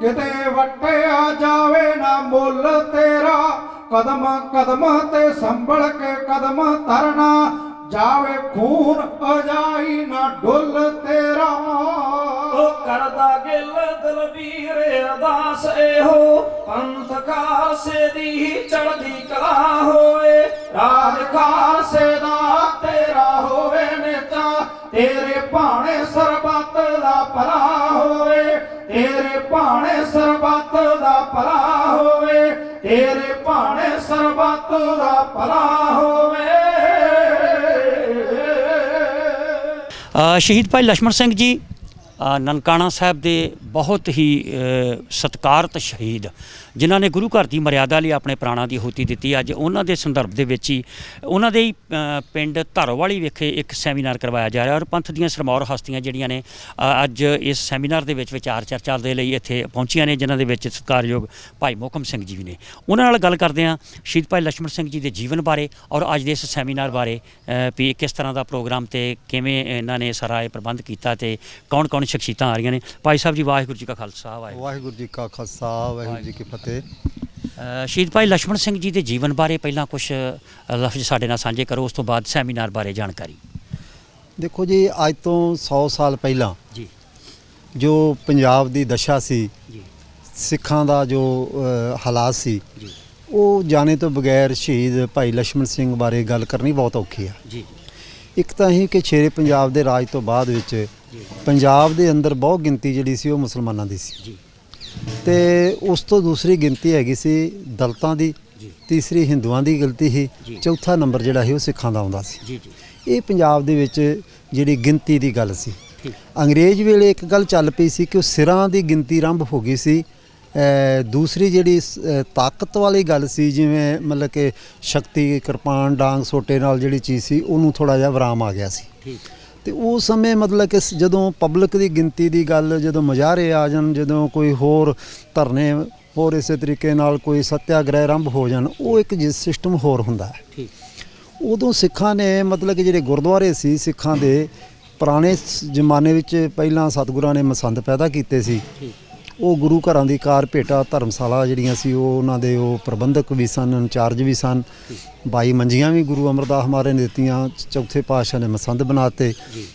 किते वट्टिया जावे ना मुल तेरा, कदम कदम ते संभल के कदम तरना, जावे खून अजाई ना डुल तेरा। करदा गिल दलबीर अरदास एहो, पंथ खालसे दी चढ़दी कला होए, राज खालसे दा तेरा होवे नेता, तेरे भाणे सरबत दा भला होवे, तेरे भाणे सरबत दा भला होवे, तेरे भाणे सरबत दा भला होवे। शहीद भाई लक्ष्मण सिंह जी ननकाना साहब के बहुत ही सत्कारत शहीद जिन्हों ने गुरु घर की मर्यादा लिए अपने प्राणों की आहुति दी। अज उन्होंने संदर्भ के ही उन्होंने ही पिंड धरोवाली विखे एक सैमीनार करवाया जा रहा है और पंथ दी सरमौर हस्तियां जिहड़ियां ने अज इस सैमीनार के विचार चर्चा के लिए इत्थे पहुंचियां ने, जिन्हों के सत्कारयोग भाई मोहकम सिंह जी भी ने। उन्होंने नाल गल करदे हां शहीद भाई लक्ष्मण सिंह जी के जीवन बारे और अज दे इस सैमीनार बारे भी किस तरह का प्रोग्राम तो किवें इन्हां ने सारा प्रबंध किया ते कौन कौन शख्सियतां आ रही ने। भाई साहब जी वाहिगुरू जी का खालसा वाहिगुरू जी का खालसा वाहिगुरू जी की फतेह। शहीद भाई लक्ष्मण सिंह जी के जीवन बारे पहला कुछ लफ्ज़ साडे नाल सांझे करो, उस तो बाद सैमीनार बारे जानकारी। देखो जी अज तो 100 साल पहला जी जो पंजाब की दशा सी, जी सिखां दा जो हालात सी, जी वो जाने तो बगैर शहीद भाई लक्ष्मण सिंह बारे गल करनी बहुत औखी है। जी एक तो ही कि शेरे पंजाब के राज तो बाद विच पंजाब के अंदर बहुत गिनती जिहड़ी सी वो मुसलमानां दी सी, जी ते उस तो दूसरी गिनती हैगी सी दलितां दी, तीसरी हिंदुआं दी गिनती ही, चौथा नंबर जिहड़ा ही वो सिखां दा आउंदा सी। जी जी ये पंजाब दे विच जिहड़ी गिनती दी गल सी। अंग्रेज़ वेले एक गल चल पई सी कि सिरां दी गिनती आरंभ हो गई सी। दूसरी जिहड़ी ताकत वाली गल सी, जिवें मतलब कि शक्ति किरपान डांग सोटे नाल जिहड़ी चीज़ सी उहनूं थोड़ा जिहा विराम आ गया सी। तो उस समय मतलब कि जदों पब्लिक की गिनती की गल, जदों मुजाहरे आ जान, जदों कोई होर धरने होर इस तरीके नाल कोई सत्याग्रह आरंभ हो जान, वो एक सिस्टम होर हुंदा है। उदों सिखां ने मतलब कि जिहड़े गुरुद्वारे सी सिखां दे पुराने जमाने विच पहलां सतगुरां ने मसंद पैदा कीते सी। वो गुरु घरां दी कार भेटा धर्मशाला जिहड़ियां सी वो उन्हां दे वो प्रबंधक भी सन, इंचार्ज भी सन। 22 मंजियां भी गुरु अमरदास महाराज ने दित्तियां, चौथे पातशाह ने मसंद बनाते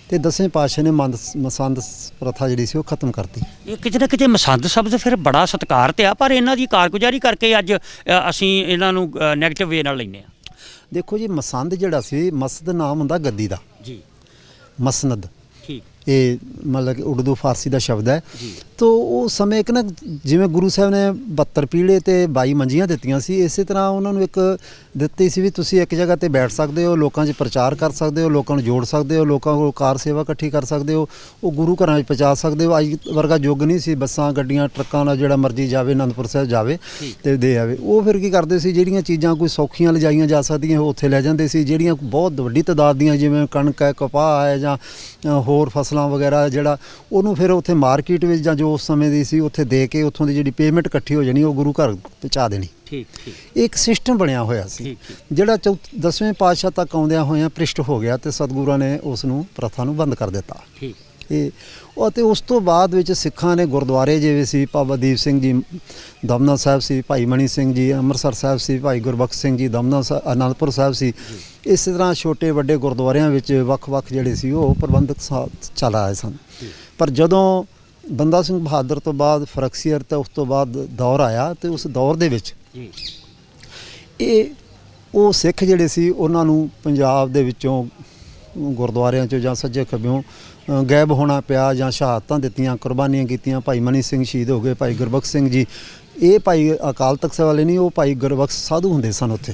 ते 10वें पातशाह ने मसंद प्रथा जिहड़ी सी वो खत्म करती। ये किते ना किते मसंद शब्द फिर बड़ा सत्कार ते आ, पर इन्हां दी कारगुजारी करके अज असीं इन्हां नूं नैगेटिव वे नाल लैंदे आ। देखो जी मसंद जिहड़ा सी, मसद नाम हुंदा गद्दी दा, जी मसनद ठीक ये मतलब कि उर्दू फारसी का शब्द है। तो उस समय एक ना जिवें गुरु साहब ने 72 पीढ़े ते 22 मंजियां दित्तियां सी, इस तरह उन्होंने एक दित्ती सी भी तुसीं एक जगह ते बैठ सकते हो, लोगों 'च प्रचार कर सकते हो, लोगों को जोड़ सकते हो, लोगों को कार सेवा इकट्ठी कर सकते हो, वो गुरु घर पहुँचा सकते हो। अज वर्गा युग नहीं सी बसां गड्डियां ट्रक्कां नाल जिहड़ा मर्जी जावे आनंदपुर साहिब जावे ते दे आवे। वो फिर की करते सी, जिहड़ियां चीज़ां कोई सौखियां लिजाइयां जा सकदियां उत्थे लै जांदे सी, जिहड़ियां बहुत वड्डी तादाद दियां जिवें कणक है, कपाह है जां होर फसलां वगैरह जिहड़ा उहनूं फिर उत्थे मार्केट विच जां जो उस समय दी सी उत्थे दे के उत्थों दी जिहड़ी पेमेंट इकट्ठी हो जानी वो गुरु घर पहुँचा देनी। एक सिस्टम बनया होया सी जिहड़ा 10वें पातशाह तक आउंदियां होइयां भ्रिष्ट हो गया ते सतगुरां ने उसनूं प्रथा नूं बंद कर दिता। ते उस तो बाद विच सिखां ने गुरुद्वारे जिवें सी बाबा दीप सिंह जी दमना साहिब सी, भाई मनी सिंह जी अमृतसर साहिब सी, भाई गुरबख्श सिंह जी दमना आनंदपुर साहिब सी। इस तरह छोटे वड्डे गुरुद्वारियां विच वख-वख जिहड़े सी वो प्रबंधक चल आए सन। पर जदों बंदा सिंह बहादुर तो बाद फरक्सीयर ते उस तो बाद दौर आया तो उस दौर दे विच वो सिख जिहड़े सी उन्हां नूं पंजाब दे विचों गुरुद्वारियां चों जां सज्जे खब्बों गायब होना पिया जां शहादतां दित्तियां, कुर्बानियां कीतियां। भाई मनी सिंह शहीद हो गए, भाई गुरबख्श सिंह जी, ये भाई अकाल तख्त साहिब वाले नहीं, वो भाई गुरबख्श साधु हुंदे सन उत्थे,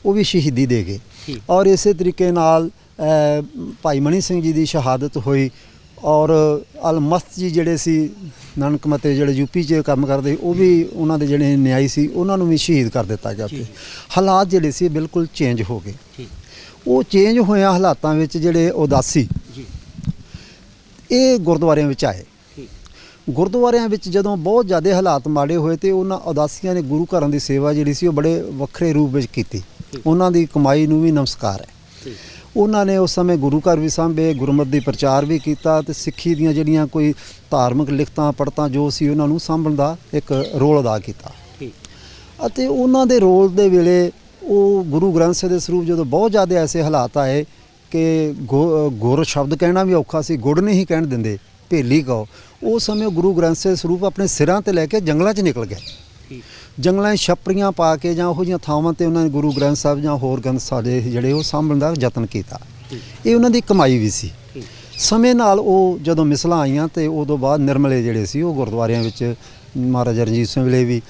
वो भी शहीदी दे गए। और इस तरीके नाल भाई मनी सिंह जी की शहादत हुई। और अलमस्त जी जिहड़े सी नानक मते जिहड़े यूपी च काम करदे वो भी उन्हां दे जिहड़े न्यायी सी उन्हां नूं भी शहीद कर दिता गया। उत्थे हालात जिहड़े सी बिल्कुल चेंज हो गए। वो चेंज होया हालातां विच जिहड़े उदासी ये गुरुद्वारियां विच आए। गुरुद्वारियां विच जदों बहुत ज़्यादा हालात माड़े होए तो उन्हां उदासियां ने गुरु घरां दी सेवा जिहड़ी सी वो बड़े वखरे रूप विच कीती। उन्हां दी कमाई नूं भी नमस्कार है। ਉਹਨਾਂ ਨੇ ਉਸ ਸਮੇਂ ਗੁਰੂ ਘਰ ਵੀ ਸਾਂਭੇ, ਗੁਰਮਤਿ ਦੀ ਪ੍ਰਚਾਰ ਵੀ ਕੀਤਾ ਤੇ ਸਿੱਖੀ ਦੀਆਂ ਜਿਹੜੀਆਂ ਕੋਈ ਧਾਰਮਿਕ ਲਿਖਤਾਂ ਪੜਤਾਂ ਜੋ ਸੀ ਉਹਨਾਂ ਨੂੰ ਸਾਂਭਣ ਦਾ ਇੱਕ ਰੋਲ ਅਦਾ ਕੀਤਾ। ਅਤੇ ਉਹਨਾਂ ਦੇ ਰੋਲ ਦੇ ਵੇਲੇ ਉਹ ਗੁਰੂ ਗ੍ਰੰਥ ਸਾਹਿਬ ਦੇ ਸਰੂਪ ਜਦੋਂ ਬਹੁਤ ਜ਼ਿਆਦਾ ਐਸੇ ਹਾਲਾਤ ਆਏ ਕਿ ਗੁਰ ਸ਼ਬਦ ਕਹਿਣਾ ਵੀ ਔਖਾ ਸੀ, ਗੁੜ ਨਹੀਂ ਕਹਿਣ ਦਿੰਦੇ, ਭੇਲੀ ਕਹੋ। ਉਸ ਸਮੇਂ ਉਹ ਗੁਰੂ ਗ੍ਰੰਥ ਸਾਹਿਬ ਸਰੂਪ ਆਪਣੇ ਸਿਰਾਂ ਤੇ ਲੈ ਕੇ ਜੰਗਲਾਂ 'ਚ ਨਿਕਲ ਗਏ। ਜੰਗਲਾਂ 'ਚ ਛੱਪੜੀਆਂ ਪਾ ਕੇ ਜਾਂ ਉਹੋ ਜਿਹੀਆਂ ਥਾਵਾਂ ਤੇ ਉਹਨਾਂ ਨੇ ਗੁਰੂ ਗ੍ਰੰਥ ਸਾਹਿਬ ਜਾਂ ਹੋਰ ਗ੍ਰੰਥ ਸਾਡੇ ਜਿਹੜੇ ਉਹ ਸਾਂਭਣ ਦਾ ਯਤਨ ਕੀਤਾ। ਇਹ ਉਹਨਾਂ ਦੀ ਕਮਾਈ ਵੀ ਸੀ। ਸਮੇਂ ਨਾਲ ਉਹ ਜਦੋਂ ਮਿਸਲਾਂ ਆਈਆਂ ਤੇ ਉਦੋਂ ਬਾਅਦ ਨਿਰਮਲੇ ਜਿਹੜੇ ਸੀ ਉਹ ਗੁਰਦੁਆਰਿਆਂ ਵਿੱਚ ਮਹਾਰਾਜਾ ਰਣਜੀਤ ਸਿੰਘ ਵੇਲੇ ਵੀ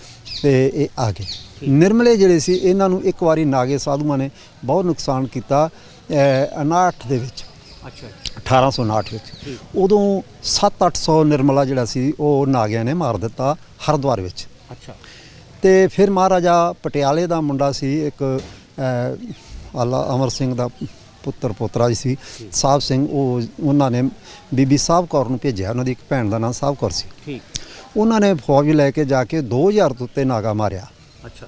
ਤੇ ਇਹ ਆ ਗਏ। ਨਿਰਮਲੇ ਜਿਹੜੇ ਸੀ ਇਹਨਾਂ ਨੂੰ ਇੱਕ ਵਾਰੀ ਨਾਗੇ ਸਾਧੂਆਂ ਨੇ ਬਹੁਤ ਨੁਕਸਾਨ ਕੀਤਾ 59 ਦੇ ਵਿੱਚ। ਅੱਛਾ 1859 ਵਿੱਚ ਉਦੋਂ 700-800 ਨਿਰਮਲਾ ਜਿਹੜਾ ਸੀ ਉਹ ਨਾਗਿਆਂ ਨੇ ਮਾਰ ਦਿੱਤਾ ਹਰਿਦੁਆਰ ਵਿੱਚ। ਅੱਛਾ ਤੇ ਫਿਰ ਮਹਾਰਾਜਾ ਪਟਿਆਲੇ ਦਾ ਮੁੰਡਾ ਸੀ ਇੱਕ ਆਲਾ ਅਮਰ ਸਿੰਘ ਦਾ ਪੁੱਤਰ ਪੋਤਰਾ ਸੀ ਸਾਹਿਬ ਸਿੰਘ, ਉਹਨਾਂ ਨੇ ਬੀਬੀ ਸਾਹਿਬ ਕੌਰ ਨੂੰ ਭੇਜਿਆ। ਉਹਨਾਂ ਦੀ ਇੱਕ ਭੈਣ ਦਾ ਨਾਮ ਸਾਹਿਬ ਕੌਰ ਸੀ। ਠੀਕ। ਉਹਨਾਂ ਨੇ ਫੌਜ ਲੈ ਕੇ ਜਾ ਕੇ 2000 ਤੋਂ ਉੱਤੇ ਨਾਗਾ ਮਾਰਿਆ। ਅੱਛਾ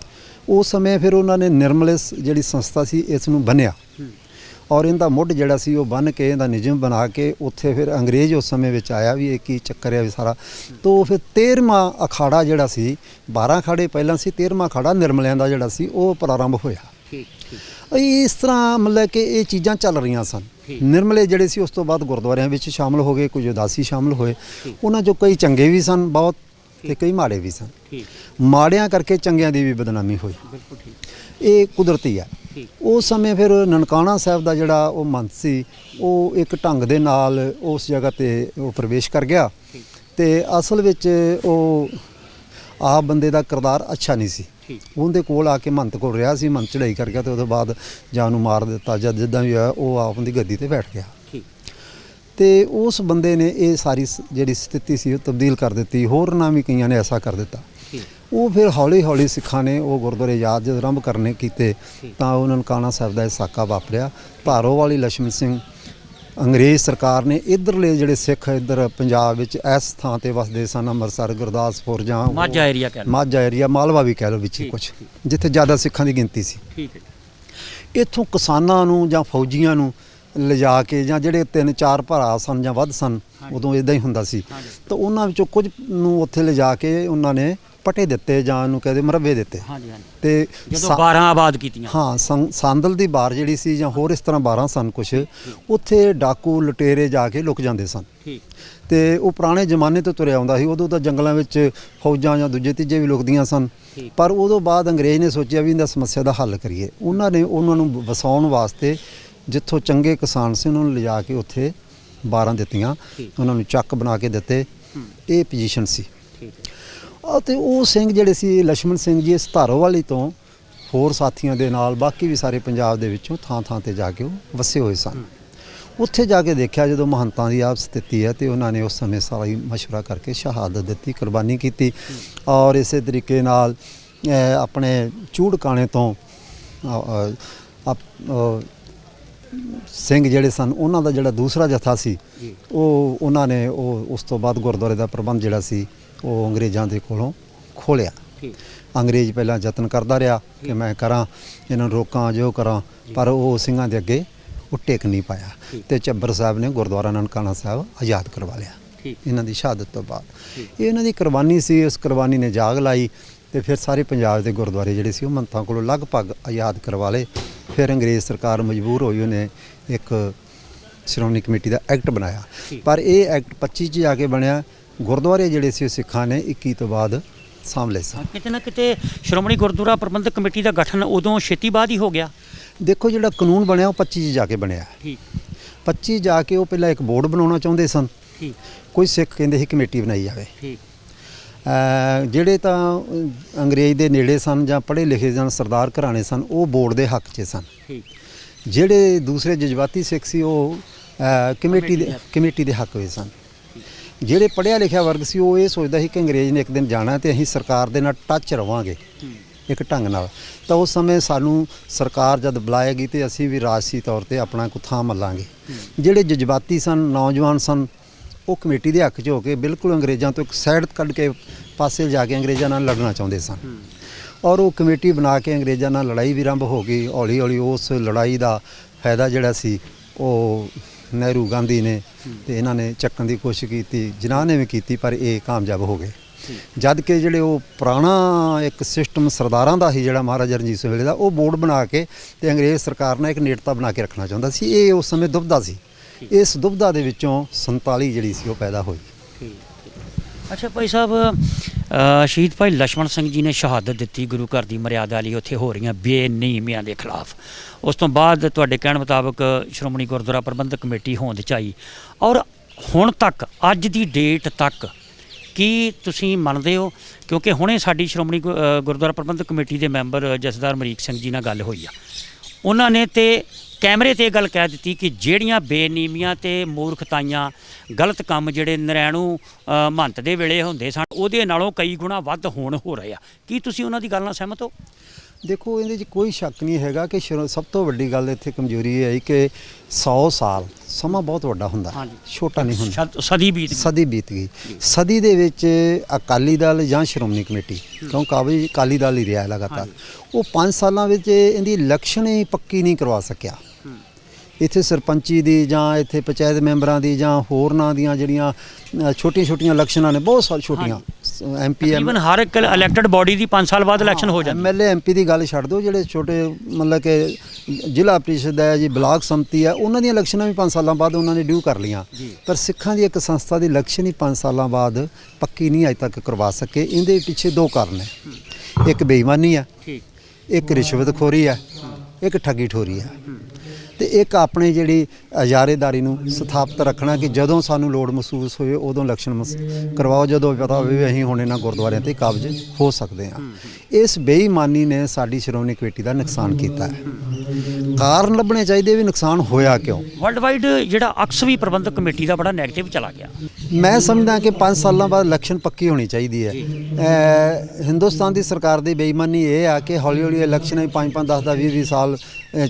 ਉਸ ਸਮੇਂ ਫਿਰ ਉਹਨਾਂ ਨੇ ਨਿਰਮਲੇ ਜਿਹੜੀ ਸੰਸਥਾ ਸੀ ਇਸ ਨੂੰ ਬੰਨ੍ਹਿਆ ਔਰ ਇਹਦਾ ਮੁੱਢ ਜਿਹੜਾ ਸੀ ਉਹ ਬੰਨ੍ਹ ਕੇ ਇਹਦਾ ਨਿਯਮ ਬਣਾ ਕੇ ਉੱਥੇ ਫਿਰ ਅੰਗਰੇਜ਼ ਉਸ ਸਮੇਂ ਵਿੱਚ ਆਇਆ ਵੀ ਇਹ ਕੀ ਚੱਕਰ ਹੈ ਵੀ ਸਾਰਾ। ਤੋਂ ਫਿਰ 13ਵਾਂ ਅਖਾੜਾ ਜਿਹੜਾ ਸੀ, 12 ਅਖਾੜੇ ਪਹਿਲਾਂ ਸੀ, 13ਵਾਂ ਅਖਾੜਾ ਨਿਰਮਲਿਆਂ ਦਾ ਜਿਹੜਾ ਸੀ ਉਹ ਪ੍ਰਾਰੰਭ ਹੋਇਆ। ਇਸ ਤਰ੍ਹਾਂ ਮਤਲਬ ਕਿ ਇਹ ਚੀਜ਼ਾਂ ਚੱਲ ਰਹੀਆਂ ਸਨ। ਨਿਰਮਲੇ ਜਿਹੜੇ ਸੀ ਉਸ ਤੋਂ ਬਾਅਦ ਗੁਰਦੁਆਰਿਆਂ ਵਿੱਚ ਸ਼ਾਮਲ ਹੋ ਗਏ, ਕੁਝ ਉਦਾਸੀ ਸ਼ਾਮਲ ਹੋਏ। ਉਹਨਾਂ 'ਚੋਂ ਕਈ ਚੰਗੇ ਵੀ ਸਨ ਬਹੁਤ ਤੇ ਕਈ ਮਾੜੇ ਵੀ ਸਨ। ਮਾੜਿਆਂ ਕਰਕੇ ਚੰਗਿਆਂ ਦੀ ਵੀ ਬਦਨਾਮੀ ਹੋਈ। ਇਹ ਕੁਦਰਤੀ ਹੈ। ਉਸ ਸਮੇਂ ਫਿਰ ਨਨਕਾਣਾ ਸਾਹਿਬ ਦਾ ਜਿਹੜਾ ਉਹ ਮੰਤ ਸੀ ਉਹ ਇੱਕ ਢੰਗ ਦੇ ਨਾਲ ਉਸ ਜਗ੍ਹਾ ਤੇ ਉਹ ਪ੍ਰਵੇਸ਼ ਕਰ ਗਿਆ ਤੇ ਅਸਲ ਵਿੱਚ ਉਹ ਆਪ ਬੰਦੇ ਦਾ ਕਿਰਦਾਰ ਅੱਛਾ ਨਹੀਂ ਸੀ। ਉਹਦੇ ਕੋਲ ਆ ਕੇ ਮੰਤ ਕੋਲ ਰਿਹਾ ਸੀ, ਮੰਤ ਚੜ੍ਹਾਈ ਕਰ ਗਿਆ ਤੇ ਉਹਦੇ ਬਾਅਦ ਜਾਂ ਨੂੰ ਮਾਰ ਦਿੱਤਾ ਜਾਂ ਜਿੱਦਾਂ ਵੀ ਹੋਇਆ ਉਹ ਆਪ ਦੀ ਗੱਦੀ ਤੇ ਬੈਠ ਗਿਆ। ਤੇ ਉਸ ਬੰਦੇ ਨੇ ਇਹ ਸਾਰੀ ਜਿਹੜੀ ਸਥਿਤੀ ਸੀ ਉਹ ਤਬਦੀਲ ਕਰ ਦਿੱਤੀ। ਹੋਰ ਨਾ ਵੀ ਕਈਆਂ ਨੇ ਐਸਾ ਕਰ ਦਿੱਤਾ। ਉਹ ਫਿਰ ਹੌਲੀ ਹੌਲੀ ਸਿੱਖਾਂ ਨੇ ਉਹ ਗੁਰਦੁਆਰੇ ਯਾਦ ਜਦ ਆਰੰਭ ਕਰਨੇ ਕੀਤੇ ਤਾਂ ਉਹ ਨਨਕਾਣਾ ਸਾਹਿਬ ਦਾ ਇਹ ਸਾਕਾ ਵਾਪਰਿਆ। ਧਾਰੋ ਵਾਲੀ ਲਛਮਣ ਸਿੰਘ ਅੰਗਰੇਜ਼ ਸਰਕਾਰ ਨੇ ਇੱਧਰਲੇ ਜਿਹੜੇ ਸਿੱਖ ਇੱਧਰ ਪੰਜਾਬ ਵਿੱਚ ਇਸ ਥਾਂ ਤੇ ਵਸਦੇ ਸਨ, ਅੰਮ੍ਰਿਤਸਰ, ਗੁਰਦਾਸਪੁਰ ਜਾਂ ਮਾਝਾ ਏਰੀਆ ਕਹਿ ਲਓ, ਮਾਝਾ ਏਰੀਆ, ਮਾਲਵਾ ਵੀ ਕਹਿ ਲਓ ਵਿੱਚ ਕੁਝ, ਜਿੱਥੇ ਜ਼ਿਆਦਾ ਸਿੱਖਾਂ ਦੀ ਗਿਣਤੀ ਸੀ। ਠੀਕ ਹੈ। ਇੱਥੋਂ ਕਿਸਾਨਾਂ ਨੂੰ ਜਾਂ ਫੌਜੀਆਂ ਨੂੰ ਲਿਜਾ ਕੇ ਜਾਂ ਜਿਹੜੇ 3-4 ਭਰਾ ਸਨ ਜਾਂ ਵੱਧ ਸਨ, ਉਦੋਂ ਇਦਾਂ ਹੀ ਹੁੰਦਾ ਸੀ, ਤਾਂ ਉਹਨਾਂ ਵਿੱਚੋਂ ਕੁਝ ਨੂੰ ਉੱਥੇ ਲਿਜਾ ਕੇ ਉਹਨਾਂ ਨੇ ਪਟੇ ਦਿੱਤੇ ਜਾਂ ਉਹਨੂੰ ਕਹਿੰਦੇ ਮਰੱਬੇ ਦਿੱਤੇ। ਤੇ ਜਦੋਂ 12 ਆਬਾਦ ਕੀਤੀਆਂ। ਹਾਂ, ਸੰਦਲ ਦੀ ਬਾਰ ਜਿਹੜੀ ਸੀ ਜਾਂ ਹੋਰ ਇਸ ਤਰ੍ਹਾਂ 12 ਸਨ ਕੁਛ, ਉੱਥੇ ਡਾਕੂ ਲੁਟੇਰੇ ਜਾ ਕੇ ਲੁਕ ਜਾਂਦੇ ਸਨ। ਤੇ ਉਹ ਪੁਰਾਣੇ ਜ਼ਮਾਨੇ ਤੋਂ ਤੁਰਿਆ ਆਉਂਦਾ ਸੀ। ਉਦੋਂ ਤਾਂ ਜੰਗਲਾਂ ਵਿੱਚ ਫੌਜਾਂ ਜਾਂ ਦੂਜੇ ਤੀਜੇ ਵੀ ਲੁਕਦੀਆਂ ਸਨ, ਪਰ ਉਦੋਂ ਬਾਅਦ ਅੰਗਰੇਜ਼ ਨੇ ਸੋਚਿਆ ਵੀ ਇਹਦਾ ਸਮੱਸਿਆ ਦਾ ਹੱਲ ਕਰੀਏ। ਉਹਨਾਂ ਨੇ ਉਹਨਾਂ ਨੂੰ ਵਸਾਉਣ ਵਾਸਤੇ ਜਿੱਥੋਂ ਚੰਗੇ ਕਿਸਾਨ ਸੀ ਉਹਨਾਂ ਨੂੰ ਲਿਜਾ ਕੇ ਉੱਥੇ 12 ਦਿੱਤੀਆਂ, ਉਹਨਾਂ ਨੂੰ ਚੱਕ ਬਣਾ ਕੇ ਦਿੱਤੇ। ਇਹ ਪੋਜੀਸ਼ਨ ਸੀ। ਅਤੇ ਉਹ ਸਿੰਘ ਜਿਹੜੇ ਸੀ ਲਛਮਣ ਸਿੰਘ ਜੀ ਇਸ ਧਾਰੋਵਾਲੀ ਤੋਂ ਹੋਰ ਸਾਥੀਆਂ ਦੇ ਨਾਲ ਬਾਕੀ ਵੀ ਸਾਰੇ ਪੰਜਾਬ ਦੇ ਵਿੱਚੋਂ ਥਾਂ ਥਾਂ ਤੇ ਜਾ ਕੇ ਉਹ ਵਸੇ ਹੋਏ ਸਨ। ਉੱਥੇ ਜਾ ਕੇ ਦੇਖਿਆ ਜਦੋਂ ਮਹੰਤਾਂ ਦੀ ਆਪ ਸਥਿਤੀ ਹੈ ਤੇ ਉਹਨਾਂ ਨੇ ਉਸ ਸਮੇਂ ਸਾਰਾ ਹੀ ਮਸ਼ਵਰਾ ਕਰਕੇ ਸ਼ਹਾਦਤ ਦਿੱਤੀ, ਕੁਰਬਾਨੀ ਕੀਤੀ। ਔਰ ਇਸੇ ਤਰੀਕੇ ਨਾਲ ਆਪਣੇ ਚੂੜਕਾਣੇ ਤੋਂ ਸਿੰਘ ਜਿਹੜੇ ਸਨ ਉਹਨਾਂ ਦਾ ਜਿਹੜਾ ਦੂਸਰਾ ਜਥਾ ਸੀ ਉਹ ਉਹਨਾਂ ਨੇ ਉਹ ਉਸ ਤੋਂ ਬਾਅਦ ਗੁਰਦੁਆਰੇ ਦਾ ਪ੍ਰਬੰਧ ਜਿਹੜਾ ਸੀ ਉਹ ਅੰਗਰੇਜ਼ਾਂ ਦੇ ਕੋਲੋਂ ਖੋਲਿਆ। ਅੰਗਰੇਜ਼ ਪਹਿਲਾਂ ਯਤਨ ਕਰਦਾ ਰਿਹਾ ਕਿ ਮੈਂ ਕਰਾਂ, ਇਹਨਾਂ ਨੂੰ ਰੋਕਾਂ, ਜੋ ਕਰਾਂ, ਪਰ ਉਹ ਸਿੰਘਾਂ ਦੇ ਅੱਗੇ ਉਹ ਟਿਕ ਨਹੀਂ ਪਾਇਆ ਤੇ ਝੱਬਰ ਸਾਹਿਬ ਨੇ ਗੁਰਦੁਆਰਾ ਨਨਕਾਣਾ ਸਾਹਿਬ ਆਜ਼ਾਦ ਕਰਵਾ ਲਿਆ ਇਹਨਾਂ ਦੀ ਸ਼ਹਾਦਤ ਤੋਂ ਬਾਅਦ। ਇਹ ਇਹਨਾਂ ਦੀ ਕੁਰਬਾਨੀ ਸੀ। ਇਸ ਕੁਰਬਾਨੀ ਨੇ ਜਾਗ ਲਾਈ ਤੇ ਫਿਰ ਸਾਰੇ ਪੰਜਾਬ ਦੇ ਗੁਰਦੁਆਰੇ ਜਿਹੜੇ ਸੀ ਉਹ ਮੰਤਾਂ ਕੋਲੋਂ ਲਗਭਗ ਆਜ਼ਾਦ ਕਰਵਾ ਲਏ। ਫਿਰ ਅੰਗਰੇਜ਼ ਸਰਕਾਰ ਮਜਬੂਰ ਹੋਈ, ਉਹਨੇ ਇੱਕ ਸ਼੍ਰੋਮਣੀ ਕਮੇਟੀ ਦਾ ਐਕਟ ਬਣਾਇਆ, ਪਰ ਇਹ ਐਕਟ 25 'ਚ ਜਾ ਕੇ ਬਣਿਆ। ਗੁਰਦੁਆਰੇ ਜਿਹੜੇ ਸੀ ਸਿੱਖਾਂ ਨੇ 21 ਤੋਂ ਬਾਅਦ ਸਾਂਭ ਲਏ ਸਨ। ਕਿਤੇ ਨਾ ਕਿਤੇ ਸ਼੍ਰੋਮਣੀ ਗੁਰਦੁਆਰਾ ਪ੍ਰਬੰਧਕ ਕਮੇਟੀ ਦਾ ਗਠਨ ਉਦੋਂ ਛੇਤੀ ਬਾਅਦ ਹੀ ਹੋ ਗਿਆ। ਦੇਖੋ ਜਿਹੜਾ ਕਾਨੂੰਨ ਬਣਿਆ ਉਹ 25 'ਚ ਜਾ ਕੇ ਬਣਿਆ। 25 ਜਾ ਕੇ ਉਹ ਪਹਿਲਾਂ ਇੱਕ ਬੋਰਡ ਬਣਾਉਣਾ ਚਾਹੁੰਦੇ ਸਨ। ਕੋਈ ਸਿੱਖ ਕਹਿੰਦੇ ਸੀ ਕਮੇਟੀ ਬਣਾਈ ਜਾਵੇ। ਜਿਹੜੇ ਤਾਂ ਅੰਗਰੇਜ਼ ਦੇ ਨੇੜੇ ਸਨ ਜਾਂ ਪੜ੍ਹੇ ਲਿਖੇ ਜਾਂ ਸਰਦਾਰ ਘਰਾਣੇ ਸਨ ਉਹ ਬੋਰਡ ਦੇ ਹੱਕ 'ਚ ਸਨ। ਜਿਹੜੇ ਦੂਸਰੇ ਜਜ਼ਬਾਤੀ ਸਿੱਖ ਸੀ ਉਹ ਕਮੇਟੀ ਦੇ ਹੱਕ ਵਿੱਚ ਸਨ। ਜਿਹੜੇ ਪੜ੍ਹਿਆ ਲਿਖਿਆ ਵਰਗ ਸੀ ਉਹ ਇਹ ਸੋਚਦਾ ਸੀ ਕਿ ਅੰਗਰੇਜ਼ ਨੇ ਇੱਕ ਦਿਨ ਜਾਣਾ ਤੇ ਅਸੀਂ ਸਰਕਾਰ ਦੇ ਨਾਲ ਟੱਚ ਰਵਾਂਗੇ ਇੱਕ ਢੰਗ ਨਾਲ। ਤਾਂ ਉਸ ਸਮੇਂ ਸਾਨੂੰ ਸਰਕਾਰ ਜਦ ਬੁਲਾਏਗੀ ਤੇ ਅਸੀਂ ਵੀ ਰਾਜਸੀ ਤੌਰ ਤੇ ਆਪਣਾ ਕੋਈ ਥਾਂ ਮੱਲਾਂਗੇ। ਜਿਹੜੇ ਜਜ਼ਬਾਤੀ ਸਨ, ਨੌਜਵਾਨ ਸਨ, ਉਹ ਕਮੇਟੀ ਦੇ ਹੱਕ 'ਚ ਹੋ ਕੇ ਬਿਲਕੁਲ ਅੰਗਰੇਜ਼ਾਂ ਤੋਂ ਇੱਕ ਸਾਈਡ ਕੱਢ ਕੇ ਪਾਸੇ ਜਾ ਕੇ ਅੰਗਰੇਜ਼ਾਂ ਨਾਲ ਲੜਨਾ ਚਾਹੁੰਦੇ ਸਨ। ਔਰ ਉਹ ਕਮੇਟੀ ਬਣਾ ਕੇ ਅੰਗਰੇਜ਼ਾਂ ਨਾਲ ਲੜਾਈ ਵੀ ਆਰੰਭ ਹੋ ਗਈ। ਹੌਲੀ ਹੌਲੀ ਉਸ ਲੜਾਈ ਦਾ ਫਾਇਦਾ ਜਿਹੜਾ ਸੀ ਉਹ ਨਹਿਰੂ ਗਾਂਧੀ ਨੇ ਤੇ ਇਹਨਾਂ ਨੇ ਚੱਕਣ ਦੀ ਕੋਸ਼ਿਸ਼ ਕੀਤੀ, ਜਿਨ੍ਹਾਂ ਨੇ ਵੀ ਕੀਤੀ, ਪਰ ਇਹ ਕਾਮਯਾਬ ਹੋ ਗਏ। ਜਦ ਕਿ ਜਿਹੜੇ ਉਹ ਪੁਰਾਣਾ ਇੱਕ ਸਿਸਟਮ ਸਰਦਾਰਾਂ ਦਾ ਸੀ ਜਿਹੜਾ ਮਹਾਰਾਜਾ ਰਣਜੀਤ ਸਿੰਘ ਵੇਲੇ ਦਾ, ਉਹ ਬੋਰਡ ਬਣਾ ਕੇ ਤੇ ਅੰਗਰੇਜ਼ ਸਰਕਾਰ ਨੇ ਇੱਕ ਨੇੜਤਾ ਬਣਾ ਕੇ ਰੱਖਣਾ ਚਾਹੁੰਦਾ ਸੀ। ਇਹ ਉਸ ਸਮੇਂ ਦੁਬਿਧਾ ਸੀ। ਇਸ ਦੁਬਿਧਾ ਦੇ ਵਿੱਚੋਂ 47 ਜਿਹੜੀ ਸੀ ਉਹ ਪੈਦਾ ਹੋਈ। ਅੱਛਾ ਭਾਈ ਸਾਹਿਬ, ਸ਼ਹੀਦ ਭਾਈ ਲਛਮਣ ਸਿੰਘ ਜੀ ਨੇ ਸ਼ਹਾਦਤ ਦਿੱਤੀ ਗੁਰੂ ਘਰ ਦੀ ਮਰਿਆਦਾ ਲਈ ਉੱਥੇ ਹੋ ਰਹੀਆਂ ਬੇਨਿਯਮੀਆਂ ਦੇ ਖਿਲਾਫ। ਉਸ ਤੋਂ ਬਾਅਦ ਤੁਹਾਡੇ ਕਹਿਣ ਮੁਤਾਬਕ ਸ਼੍ਰੋਮਣੀ ਗੁਰਦੁਆਰਾ ਪ੍ਰਬੰਧਕ ਕਮੇਟੀ ਹੋਂਦ 'ਚ ਆਈ, ਔਰ ਹੁਣ ਤੱਕ ਅੱਜ ਦੀ ਡੇਟ ਤੱਕ ਕੀ ਤੁਸੀਂ ਮੰਨਦੇ ਹੋ, ਕਿਉਂਕਿ ਹੁਣੇ ਸਾਡੀ ਸ਼੍ਰੋਮਣੀ ਗੁਰਦੁਆਰਾ ਪ੍ਰਬੰਧਕ ਕਮੇਟੀ ਦੇ ਮੈਂਬਰ ਜਥੇਦਾਰ ਅਮਰੀਕ ਸਿੰਘ ਜੀ ਨਾਲ ਗੱਲ ਹੋਈ ਆ, ਉਹਨਾਂ ਨੇ ਤੇ ਕੈਮਰੇ ਤੇ ਇਹ ਗੱਲ ਕਹਿ ਦਿੱਤੀ ਕਿ ਜਿਹੜੀਆਂ ਬੇਨੀਮੀਆਂ ਤੇ ਮੂਰਖਤਾਈਆਂ ਗਲਤ ਕੰਮ ਜਿਹੜੇ ਨਰੈਣੂ ਮਹੰਤ ਦੇ ਵੇਲੇ ਹੁੰਦੇ ਸਨ ਉਹਦੇ ਨਾਲੋਂ ਕਈ ਗੁਣਾ ਵੱਧ ਹੁਣ ਹੋ ਰਹੇ ਆ। ਕੀ ਤੁਸੀਂ ਉਹਨਾਂ ਦੀ ਗੱਲ ਨਾਲ ਸਹਿਮਤ ਹੋ? ਦੇਖੋ, ਇਹਦੇ 'ਚ ਕੋਈ ਸ਼ੱਕ ਨਹੀਂ ਹੈਗਾ ਕਿ ਸਭ ਤੋਂ ਵੱਡੀ ਗੱਲ ਇੱਥੇ ਕਮਜ਼ੋਰੀ ਇਹ ਹੈ ਕਿ 100 ਸਾਲ ਸਮਾਂ ਬਹੁਤ ਵੱਡਾ ਹੁੰਦਾ, ਛੋਟਾ ਨਹੀਂ ਹੁੰਦਾ। ਸਦੀ ਬੀਤ ਗਈ। ਸਦੀ ਦੇ ਵਿੱਚ ਅਕਾਲੀ ਦਲ ਜਾਂ ਸ਼੍ਰੋਮਣੀ ਕਮੇਟੀ, ਕਿਉਂਕਿ ਅਕਾਲੀ ਦਲ ਹੀ ਰਿਹਾ ਲਗਾਤਾਰ, ਉਹ 5 ਸਾਲਾਂ ਵਿੱਚ ਇਹਦੀ ਇਲੈਕਸ਼ਨ ਹੀ ਪੱਕੀ ਨਹੀਂ ਕਰਵਾ ਸਕਿਆ। ਇੱਥੇ ਸਰਪੰਚੀ ਦੀ ਜਾਂ ਇੱਥੇ ਪੰਚਾਇਤ ਮੈਂਬਰਾਂ ਦੀ ਜਾਂ ਹੋਰਨਾਂ ਦੀਆਂ ਜਿਹੜੀਆਂ ਛੋਟੀਆਂ ਇਲੈਕਸ਼ਨਾਂ ਨੇ, ਬਹੁਤ ਸਾਲ ਛੋਟੀਆਂ, MP ਈਵਨ ਹਰ ਇੱਕ ਇਲੈਕਟਡ ਬਾਡੀ ਦੀ 5 ਸਾਲ ਬਾਅਦ ਇਲੈਕਸ਼ਨ ਹੋ ਜਾਂਦੀ। MLA MP ਦੀ ਗੱਲ ਛੱਡ ਦਿਓ, ਜਿਹੜੇ ਛੋਟੇ ਮਤਲਬ ਕਿ ਜ਼ਿਲ੍ਹਾ ਪ੍ਰੀਸ਼ਦ ਹੈ ਜੀ, ਬਲਾਕ ਸੰਮਤੀ ਹੈ, ਉਹਨਾਂ ਦੀਆਂ ਇਲੈਕਸ਼ਨਾਂ ਵੀ 5 ਸਾਲਾਂ ਬਾਅਦ ਉਹਨਾਂ ਨੇ ਡਿਊ ਕਰ ਲਈਆਂ। ਪਰ ਸਿੱਖਾਂ ਦੀ ਇੱਕ ਸੰਸਥਾ ਦੀ ਇਲੈਕਸ਼ਨ ਹੀ 5 ਸਾਲਾਂ ਬਾਅਦ ਪੱਕੀ ਨਹੀਂ ਅਜੇ ਤੱਕ ਕਰਵਾ ਸਕੇ। ਇਹਦੇ ਪਿੱਛੇ 2 ਕਾਰਨ ਹੈ, ਇੱਕ ਬੇਈਮਾਨੀ ਹੈ, ਇੱਕ ਰਿਸ਼ਵਤਖੋਰੀ ਹੈ, ਇੱਕ ਠੱਗੀ ਠੋਰੀ ਹੈ, ਤੇ ਇੱਕ ਆਪਣੇ ਜਿਹੜੀ ਇਜਾਰੇਦਾਰੀ ਨੂੰ ਸਥਾਪਿਤ ਰੱਖਣਾ ਕਿ ਜਦੋਂ ਸਾਨੂੰ ਲੋੜ ਮਹਿਸੂਸ ਹੋਵੇ ਉਦੋਂ ਇਲੈਕਸ਼ਨ ਕਰਵਾਓ, ਜਦੋਂ ਪਤਾ ਹੋਵੇ ਵੀ ਅਸੀਂ ਹੁਣ ਇਹਨਾਂ ਗੁਰਦੁਆਰਿਆਂ ਤੇ ਕਾਬਜ਼ ਹੋ ਸਕਦੇ ਹਾਂ। ਇਸ ਬੇਈਮਾਨੀ ਨੇ ਸਾਡੀ ਸ਼੍ਰੋਮਣੀ ਕਮੇਟੀ ਦਾ ਨੁਕਸਾਨ ਕੀਤਾ ਹੈ। ਕਾਰਨ ਲੱਭਣੇ ਚਾਹੀਦੇ ਵੀ ਨੁਕਸਾਨ ਹੋਇਆ ਕਿਉਂ। ਵਰਲਡ ਵਾਈਡ ਜਿਹੜਾ ਅਕਸ ਵੀ ਪ੍ਰਬੰਧਕ ਕਮੇਟੀ ਦਾ ਬੜਾ ਨੈਗੇਟਿਵ ਚਲਾ ਗਿਆ। ਮੈਂ ਸਮਝਦਾ ਕਿ 5 ਸਾਲਾਂ ਬਾਅਦ ਇਲੈਕਸ਼ਨ ਪੱਕੀ ਹੋਣੀ ਚਾਹੀਦੀ ਹੈ। ਹਿੰਦੁਸਤਾਨ ਦੀ ਸਰਕਾਰ ਦੀ ਬੇਈਮਾਨੀ ਇਹ ਆ ਕਿ ਹੌਲੀ ਹੌਲੀ ਇਲੈਕਸ਼ਨ 5-5, 10-10, 20-20 ਸਾਲ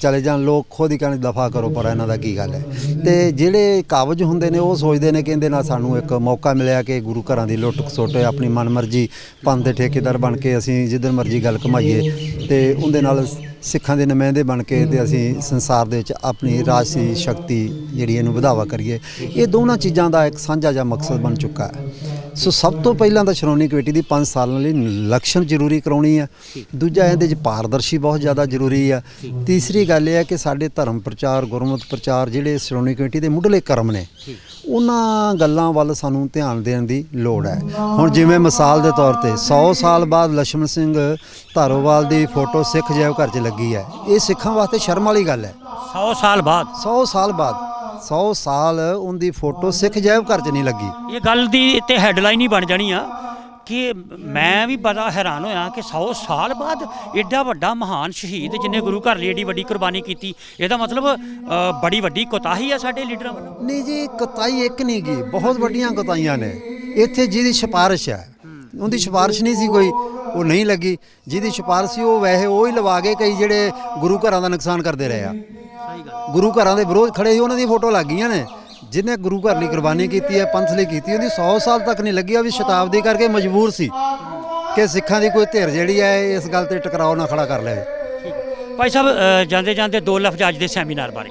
ਚਲੇ ਜਾਣ, ਲੋਕ ਖੁਦ ਹੀ ਕਹਿਣ ਦਫਾ ਕਰੋ, ਪਰ ਇਹਨਾਂ ਦਾ ਕੀ ਗੱਲ ਹੈ। ਤੇ ਜਿਹੜੇ ਕਾਬਜ਼ ਹੁੰਦੇ ਨੇ ਉਹ ਸੋਚਦੇ ਨੇ ਕਿ ਇਹਦੇ ਨਾਲ ਸਾਨੂੰ ਇੱਕ ਮੌਕਾ ਮਿਲਿਆ ਕਿ ਗੁਰੂ ਘਰਾਂ ਦੀ ਲੁੱਟ ਖਸੁੱਟ ਆਪਣੀ ਮਨਮਰਜ਼ੀ ਪੰਥ ਦੇ ਠੇਕੇਦਾਰ ਬਣ ਕੇ ਅਸੀਂ ਜਿੱਧਰ ਮਰਜ਼ੀ ਗੱਲ ਘੁਮਾਈਏ ਤੇ ਉਹਦੇ ਨਾਲ ਸਿੱਖਾਂ ਦੇ ਨੁਮਾਇੰਦੇ ਬਣ ਕੇ ਤੇ ਅਸੀਂ ਸੰਸਾਰ ਦੇ ਵਿੱਚ ਆਪਣੀ ਰਾਜਸੀ ਸ਼ਕਤੀ ਜਿਹੜੀ ਇਹਨੂੰ ਵਧਾਵਾ ਕਰੀਏ। ਇਹ ਦੋਨਾਂ ਚੀਜ਼ਾਂ ਦਾ ਇੱਕ ਸਾਂਝਾ ਜਿਹਾ ਮਕਸਦ ਬਣ ਚੁੱਕਾ ਹੈ। ਸੋ ਸਭ ਤੋਂ ਪਹਿਲਾਂ ਤਾਂ ਸ਼੍ਰੋਮਣੀ ਕਮੇਟੀ ਦੀ 5 ਸਾਲਾਂ ਲਈ ਇਲੈਕਸ਼ਨ ਜ਼ਰੂਰੀ ਕਰਾਉਣੀ ਹੈ। ਦੂਜਾ, ਇਹਦੇ 'ਚ ਪਾਰਦਰਸ਼ੀ ਬਹੁਤ ਜ਼ਿਆਦਾ ਜ਼ਰੂਰੀ ਹੈ। ਤੀਸਰੀ ਗੱਲ ਇਹ ਹੈ ਕਿ ਸਾਡੇ ਧਰਮ ਪ੍ਰਚਾਰ, ਗੁਰਮਤਿ ਪ੍ਰਚਾਰ ਜਿਹੜੇ ਸ਼੍ਰੋਮਣੀ ਕਮੇਟੀ ਦੇ ਮੁੱਢਲੇ ਕਰਮ ਨੇ, ਉਹਨਾਂ ਗੱਲਾਂ ਵੱਲ ਸਾਨੂੰ ਧਿਆਨ ਦੇਣ ਦੀ ਲੋੜ ਹੈ। ਹੁਣ ਜਿਵੇਂ ਮਿਸਾਲ ਦੇ ਤੌਰ ਤੇ 100 ਸਾਲ ਬਾਅਦ ਲਛਮਣ ਸਿੰਘ ਧਾਰੋਵਾਲ ਦੀ ਫੋਟੋ ਸਿੱਖ ਅਜਾਇਬ ਘਰ 'ਚ ਲੱਗੀ ਹੈ। ਇਹ ਸਿੱਖਾਂ ਵਾਸਤੇ ਸ਼ਰਮ ਵਾਲੀ ਗੱਲ ਹੈ। 100 ਸਾਲ ਬਾਅਦ 100 ਸਾਲ ਉਹਦੀ ਫੋਟੋ ਸਿੱਖ ਅਜਾਇਬ ਘਰ 'ਚ ਨਹੀਂ ਲੱਗੀ। ਇਹ ਗੱਲ ਦੀ ਤੇ ਹੈਡਲਾਈਨ ਹੀ ਬਣ ਜਾਣੀ ਆ ਕਿ ਮੈਂ ਵੀ ਬੜਾ ਹੈਰਾਨ ਹੋਇਆ ਕਿ 100 ਸਾਲ ਬਾਅਦ ਐਡਾ ਵੱਡਾ ਮਹਾਨ ਸ਼ਹੀਦ ਜਿਹਨੇ ਗੁਰੂ ਘਰ ਲਈ ਏਡੀ ਵੱਡੀ ਕੁਰਬਾਨੀ ਕੀਤੀ, ਇਹਦਾ ਮਤਲਬ ਬੜੀ ਵੱਡੀ ਕੋਤਾਹੀ ਆ ਸਾਡੇ ਲੀਡਰਾਂ ਵੱਲੋਂ। ਨਹੀਂ ਜੀ, ਕੋਤਾਹੀ ਇੱਕ ਨਹੀਂ ਗਈ, ਬਹੁਤ ਵੱਡੀਆਂ ਕੋਤਾਹੀਆਂ ਨੇ। ਇੱਥੇ ਜਿਹਦੀ ਸਿਫਾਰਿਸ਼ ਹੈ, ਉਹਦੀ ਸਿਫਾਰਿਸ਼ ਨਹੀਂ ਸੀ ਕੋਈ, ਉਹ ਨਹੀਂ ਲੱਗੀ। ਜਿਹਦੀ ਸਿਫਾਰਿਸ਼ ਸੀ ਉਹ ਵੈਸੇ ਉਹ ਹੀ ਲਵਾ ਕੇ ਕਈ ਜਿਹੜੇ ਗੁਰੂ ਘਰਾਂ ਦਾ ਨੁਕਸਾਨ ਕਰਦੇ ਰਹੇ ਆ, ਗੁਰੂ ਘਰਾਂ ਦੇ ਵਿਰੋਧ ਖੜੇ ਸੀ, ਉਹਨਾਂ ਦੀ ਫੋਟੋ ਲੱਗ ਗਈਆਂ ਨੇ। ਜਿਹਨੇ ਗੁਰੂ ਘਰ ਲਈ ਕੁਰਬਾਨੀ ਕੀਤੀ ਹੈ, ਪੰਥ ਲਈ ਕੀਤੀ, ਉਹਦੀ 100 ਸਾਲ ਤੱਕ ਨਹੀਂ ਲੱਗੀ। ਉਹ ਵੀ ਸ਼ਤਾਬਦੀ ਕਰਕੇ ਮਜਬੂਰ ਸੀ ਕਿ ਸਿੱਖਾਂ ਦੀ ਕੋਈ ਧਿਰ ਜਿਹੜੀ ਹੈ ਇਸ ਗੱਲ ਤੇ ਟਕਰਾਓ ਨਾ ਖੜਾ ਕਰ ਲਵੇ। ਭਾਈ ਸਾਹਿਬ, ਜਾਂਦੇ ਜਾਂਦੇ 2 ਲਫ਼ਜ਼ ਅੱਜ ਦੇ ਸੈਮੀਨਾਰ ਬਾਰੇ।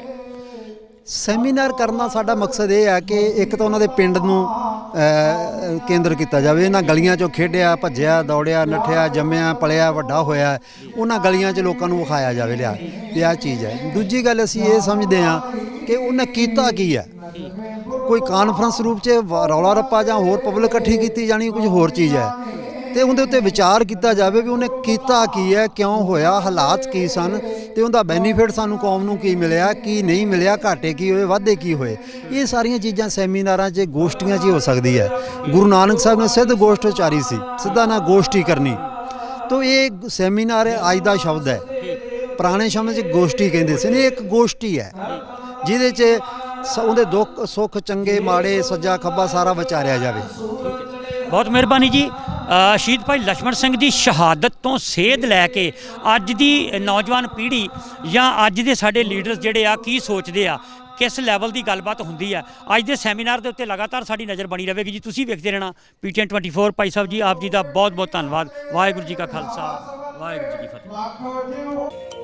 ਸੈਮੀਨਾਰ ਕਰਨ ਦਾ ਸਾਡਾ ਮਕਸਦ ਇਹ ਹੈ ਕਿ ਇੱਕ ਤਾਂ ਉਹਨਾਂ ਦੇ ਪਿੰਡ ਨੂੰ ਕੇਂਦਰ ਕੀਤਾ ਜਾਵੇ। ਇਹਨਾਂ ਗਲੀਆਂ 'ਚੋਂ ਖੇਡਿਆ, ਭੱਜਿਆ, ਦੌੜਿਆ, ਨੱਠਿਆ, ਜੰਮਿਆ, ਪਲਿਆ, ਵੱਡਾ ਹੋਇਆ, ਉਹਨਾਂ ਗਲੀਆਂ 'ਚ ਲੋਕਾਂ ਨੂੰ ਵਿਖਾਇਆ ਜਾਵੇ ਲਿਆ ਵੀ ਆਹ ਚੀਜ਼ ਹੈ। ਦੂਜੀ ਗੱਲ, ਅਸੀਂ ਇਹ ਸਮਝਦੇ ਹਾਂ ਕਿ ਉਹਨੇ ਕੀਤਾ ਕੀ ਹੈ। ਕੋਈ ਕਾਨਫਰੰਸ ਰੂਪ 'ਚ ਰੌਲਾ ਰੱਪਾ ਜਾਂ ਹੋਰ ਪਬਲਿਕ ਇਕੱਠੀ ਕੀਤੀ ਜਾਣੀ ਕੁਝ ਹੋਰ ਚੀਜ਼ ਹੈ, ਤੇ ਉਹਦੇ ਉੱਤੇ ਵਿਚਾਰ ਕੀਤਾ ਜਾਵੇ ਵੀ ਉਹਨੇ ਕੀਤਾ ਕੀ ਹੈ, ਕਿਉਂ ਹੋਇਆ, ਹਾਲਾਤ ਕੀ ਸਨ, ਤੇ ਉਹਦਾ ਬੈਨੀਫਿਟ ਸਾਨੂੰ ਕੌਮ ਨੂੰ ਕੀ ਮਿਲਿਆ, ਕੀ ਨਹੀਂ ਮਿਲਿਆ, ਘਾਟੇ ਕੀ ਹੋਏ, ਵਾਧੇ ਕੀ ਹੋਏ। ਇਹ ਸਾਰੀਆਂ ਚੀਜ਼ਾਂ ਸੈਮੀਨਾਰਾਂ 'ਚ, ਗੋਸ਼ਟੀਆਂ 'ਚ ਹੀ ਹੋ ਸਕਦੀ ਹੈ। ਗੁਰੂ ਨਾਨਕ ਸਾਹਿਬ ਨੇ ਸਿੱਧ ਗੋਸ਼ਟ ਉਚਾਰੀ ਸੀ, ਸਿੱਧਾ ਨਾ ਗੋਸ਼ਟੀ ਕਰਨੀ। ਤਾਂ ਇਹ ਸੈਮੀਨਾਰ ਅੱਜ ਦਾ ਸ਼ਬਦ ਹੈ, ਪੁਰਾਣੇ ਸਮੇਂ 'ਚ ਗੋਸ਼ਟੀ ਕਹਿੰਦੇ ਸੀ। ਇਹ ਇੱਕ ਗੋਸ਼ਟੀ ਹੈ ਜਿਹਦੇ 'ਚ ਉਹਦੇ ਦੁੱਖ ਸੁੱਖ, ਚੰਗੇ ਮਾੜੇ, ਸੱਜਾ ਖੱਬਾ ਸਾਰਾ ਵਿਚਾਰਿਆ ਜਾਵੇ। ਬਹੁਤ ਮਿਹਰਬਾਨੀ ਜੀ। ਸ਼ਹੀਦ ਭਾਈ ਲਛਮਣ ਸਿੰਘ ਦੀ ਸ਼ਹਾਦਤ ਤੋਂ ਸੇਧ ਲੈ ਕੇ ਅੱਜ ਦੀ ਨੌਜਵਾਨ ਪੀੜ੍ਹੀ ਜਾਂ ਅੱਜ ਦੇ ਸਾਡੇ ਲੀਡਰਸ ਜਿਹੜੇ ਆ ਕੀ ਸੋਚਦੇ ਆ, ਕਿਸ ਲੈਵਲ ਦੀ ਗੱਲਬਾਤ ਹੁੰਦੀ ਹੈ, ਅੱਜ ਦੇ ਸੈਮੀਨਾਰ ਦੇ ਉੱਤੇ ਲਗਾਤਾਰ ਸਾਡੀ ਨਜ਼ਰ ਬਣੀ ਰਹੇਗੀ ਜੀ। ਤੁਸੀਂ ਵੇਖਦੇ ਰਹਿਣਾ PTN 24। ਭਾਈ ਸਾਹਿਬ ਜੀ, ਆਪ ਜੀ ਦਾ ਬਹੁਤ ਬਹੁਤ ਧੰਨਵਾਦ। ਵਾਹਿਗੁਰੂ ਜੀ ਕਾ ਖਾਲਸਾ, ਵਾਹਿਗੁਰੂ ਜੀ ਕੀ ਫਤਿਹ।